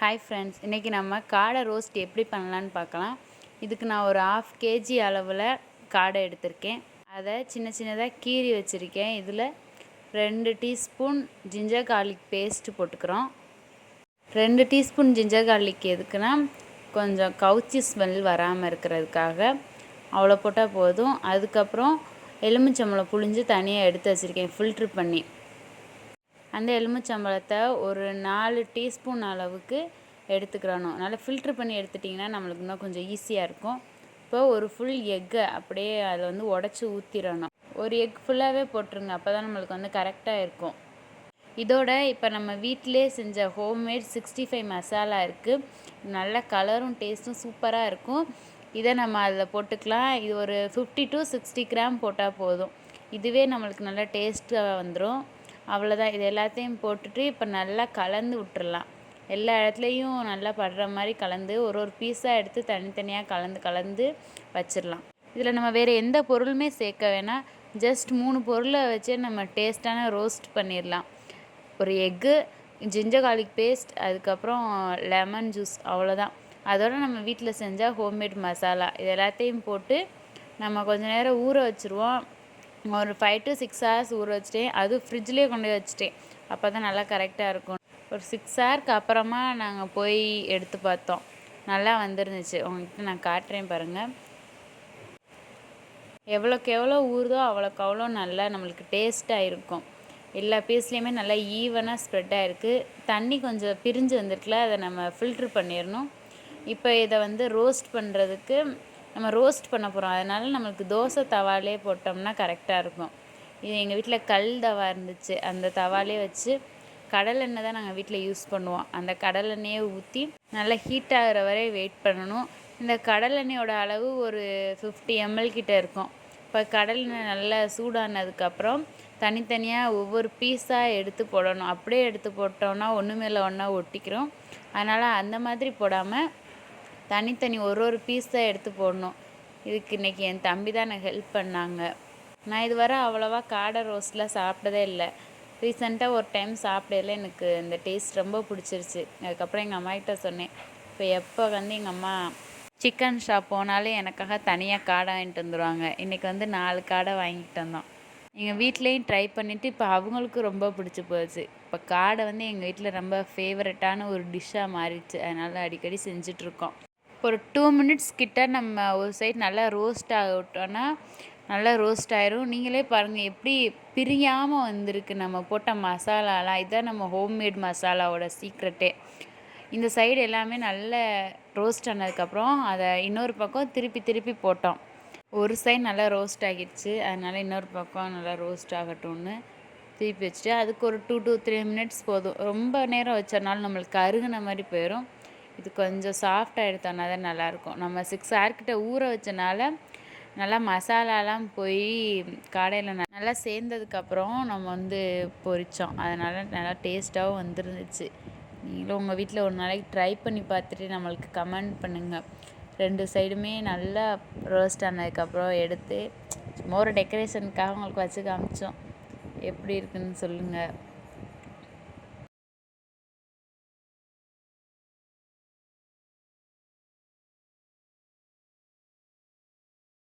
Hi friends, இன்றைக்கி நம்ம காடை ரோஸ்ட் எப்படி பண்ணலான்னு பார்க்கலாம். இதுக்கு நான் ஒரு 1/2 kg அளவில் காடை எடுத்திருக்கேன். அதை சின்ன சின்னதாக கீறி வச்சுருக்கேன். இதில் 2 டீஸ்பூன் ஜிஞ்சர் கார்லிக் பேஸ்ட்டு போட்டுக்கிறோம். 2 டீஸ்பூன் ஜிஞ்சர் கார்லிக் எதுக்குன்னா கொஞ்சம் கவுச்சி ஸ்மெல் வராமல் இருக்கிறதுக்காக அவ்வளோ போட்டால் போதும். அதுக்கப்புறம் எலுமிச்சம்பழம் புழிஞ்சு தனியாக எடுத்து வச்சுருக்கேன் ஃபில்ட்ரு பண்ணி. அந்த எலுமிச்சம்பழத்தை ஒரு 4 டீஸ்பூன் அளவுக்கு எடுத்துக்கிறணும். நல்லா ஃபில்ட்ரு பண்ணி எடுத்துட்டிங்கன்னா நம்மளுக்கு இன்னும் கொஞ்சம் ஈஸியாக இருக்கும். இப்போ ஒரு ஃபுல் எக்கை அப்படியே அதில் உடச்சி ஊற்றிடணும். ஒரு எக் ஃபுல்லாகவே போட்டுருங்க, அப்போ தான் நம்மளுக்கு கரெக்டாக இருக்கும். இதோட இப்போ நம்ம வீட்டிலே செஞ்ச ஹோம்மேட் 65 மசாலா இருக்குது. நல்ல கலரும் டேஸ்ட்டும் சூப்பராக இருக்கும். இதை நம்ம அதில் போட்டுக்கலாம். இது ஒரு 50 to 60 கிராம் போட்டால் போதும். இதுவே நம்மளுக்கு நல்லா டேஸ்ட்டாக வந்துடும். அவ்வளோதான். இது எல்லாத்தையும் போட்டுட்டு இப்போ நல்லா கலந்து விட்டுறலாம். எல்லா இடத்துலையும் நல்லா படுற மாதிரி கலந்து ஒரு பீஸாக எடுத்து தனித்தனியாக கலந்து வச்சிடலாம். இதில் நம்ம வேறு எந்த பொருளுமே சேர்க்க வேணாம். ஜஸ்ட் 3 பொருளை வச்சு நம்ம டேஸ்ட்டான ரோஸ்ட் பண்ணிடலாம். ஒரு எக்கு, ஜிஞ்சர் கார்லிக் பேஸ்ட், அதுக்கப்புறம் லெமன் ஜூஸ், அவ்வளோதான். அதோடு நம்ம வீட்டில் செஞ்சால் ஹோம்மேட் மசாலா இது எல்லாத்தையும் போட்டு நம்ம கொஞ்சம் நேரம் ஊற வச்சுருவோம். ஒரு 5 to 6 hours ஊற வச்சுட்டேன். அதுவும் ஃப்ரிட்ஜ்லேயே கொண்டு போய் வச்சுட்டேன். அப்போ தான் நல்லா கரெக்டாக இருக்கும். ஒரு 6 hours அப்புறமா நாங்கள் போய் எடுத்து பார்த்தோம். நல்லா வந்துருந்துச்சு. உங்கள்கிட்ட நான் காட்டுறேன் பாருங்கள். எவ்வளோக்கு எவ்வளோ ஊறுதோ அவ்வளோக்கு அவ்வளோ நல்லா நம்மளுக்கு டேஸ்ட்டாக இருக்கும். எல்லா பீஸ்லேயுமே நல்லா ஈவனாக ஸ்ப்ரெட் ஆகிருக்கு. தண்ணி கொஞ்சம் பிரிஞ்சு வந்துருக்குல, அதை நம்ம ஃபில்ட்ரு பண்ணிடணும். இப்போ இதை ரோஸ்ட் பண்ணுறதுக்கு நம்ம ரோஸ்ட் பண்ண போகிறோம். அதனால் நம்மளுக்கு தோசை தவாலே போட்டோம்னா கரெக்டாக இருக்கும். இது எங்கள் வீட்டில் கல் தவா இருந்துச்சு. அந்த தவாலே வச்சு கடலெண்ணெய் தான் நாங்கள் வீட்டில் யூஸ் பண்ணுவோம். அந்த கடலெண்ணெயை ஊற்றி நல்லா ஹீட் ஆகிற வரை வெயிட் பண்ணணும். இந்த கடலெண்ணெயோட அளவு ஒரு 50 ml கிட்டே இருக்கும். இப்போ கடலெண்ணெய் நல்லா சூடானதுக்கப்புறம் தனித்தனியாக ஒவ்வொரு பீஸாக எடுத்து போடணும். அப்படியே எடுத்து போட்டோன்னா ஒன்று மேலே ஒன்றா ஒட்டிக்கிறோம். அதனால் அந்த மாதிரி போடாமல் தனித்தனி ஒரு பீஸாக எடுத்து போடணும். இதுக்கு இன்றைக்கி என் தம்பி தான் எனக்கு ஹெல்ப் பண்ணாங்க. நான் இதுவரை அவ்வளோவா காடை ரோஸ்ட்லாம் சாப்பிட்டதே இல்லை. ரீசெண்டாக ஒரு டைம் சாப்பிடல, எனக்கு இந்த டேஸ்ட் ரொம்ப பிடிச்சிருச்சு. அதுக்கப்புறம் எங்கள் அம்மாக்கிட்ட சொன்னேன். இப்போ எப்போ எங்கள் அம்மா சிக்கன் ஷாப் போனாலே எனக்காக தனியாக காடை வாங்கிட்டு வந்துடுவாங்க. இன்றைக்கி 4 காடை வாங்கிட்டு வந்தோம். எங்கள் வீட்லேயும் ட்ரை பண்ணிவிட்டு இப்போ அவங்களுக்கும் ரொம்ப பிடிச்சி போச்சு. இப்போ காடை எங்கள் வீட்டில் ரொம்ப ஃபேவரட்டான ஒரு டிஷ்ஷாக மாறிடுச்சு. அதனால் அடிக்கடி செஞ்சிட்ருக்கோம். ஒரு 2 minutes கிட்ட நம்ம ஒரு சைடு நல்லா ரோஸ்ட் ஆகிட்டோன்னா நல்லா ரோஸ்ட் ஆயிரும். நீங்களே பாருங்கள் எப்படி பிரியாமல் வந்திருக்கு நம்ம போட்ட மசாலாலாம். இதுதான் நம்ம ஹோம்மேட் மசாலாவோட சீக்ரெட்டே. இந்த சைடு எல்லாமே நல்ல ரோஸ்ட் ஆனதுக்கப்புறம் அதை இன்னொரு பக்கம் திருப்பி போட்டோம். ஒரு சைடு நல்லா ரோஸ்ட் ஆகிடுச்சு. அதனால் இன்னொரு பக்கம் நல்லா ரோஸ்ட் ஆகட்டும்னு திருப்பி வச்சுட்டு அதுக்கு ஒரு 2 to 3 minutes போதும். ரொம்ப நேரம் வச்சனாலும் நம்மளுக்கு கருகுன மாதிரி போயிடும். இது கொஞ்சம் சாஃப்டாக எடுத்தோன்னா தான் நல்லாயிருக்கும். நம்ம 6 hours கிட்ட ஊற வச்சனால நல்லா மசாலாலாம் போய் காடையில் நல்லா சேர்ந்ததுக்கப்புறம் நம்ம பொரித்தோம். அதனால் நல்லா டேஸ்ட்டாகவும் வந்துருந்துச்சு. நீங்களும் உங்கள் வீட்டில் ஒரு நாளைக்கு ட்ரை பண்ணி பார்த்துட்டு நம்மளுக்கு கமெண்ட் பண்ணுங்கள். 2 சைடுமே நல்லா ரோஸ்ட் ஆனதுக்கப்புறம் எடுத்து சும்மா ஒரு டெக்கரேஷனுக்காக உங்களுக்கு வச்சு காமிச்சோம். எப்படி இருக்குதுன்னு சொல்லுங்கள்.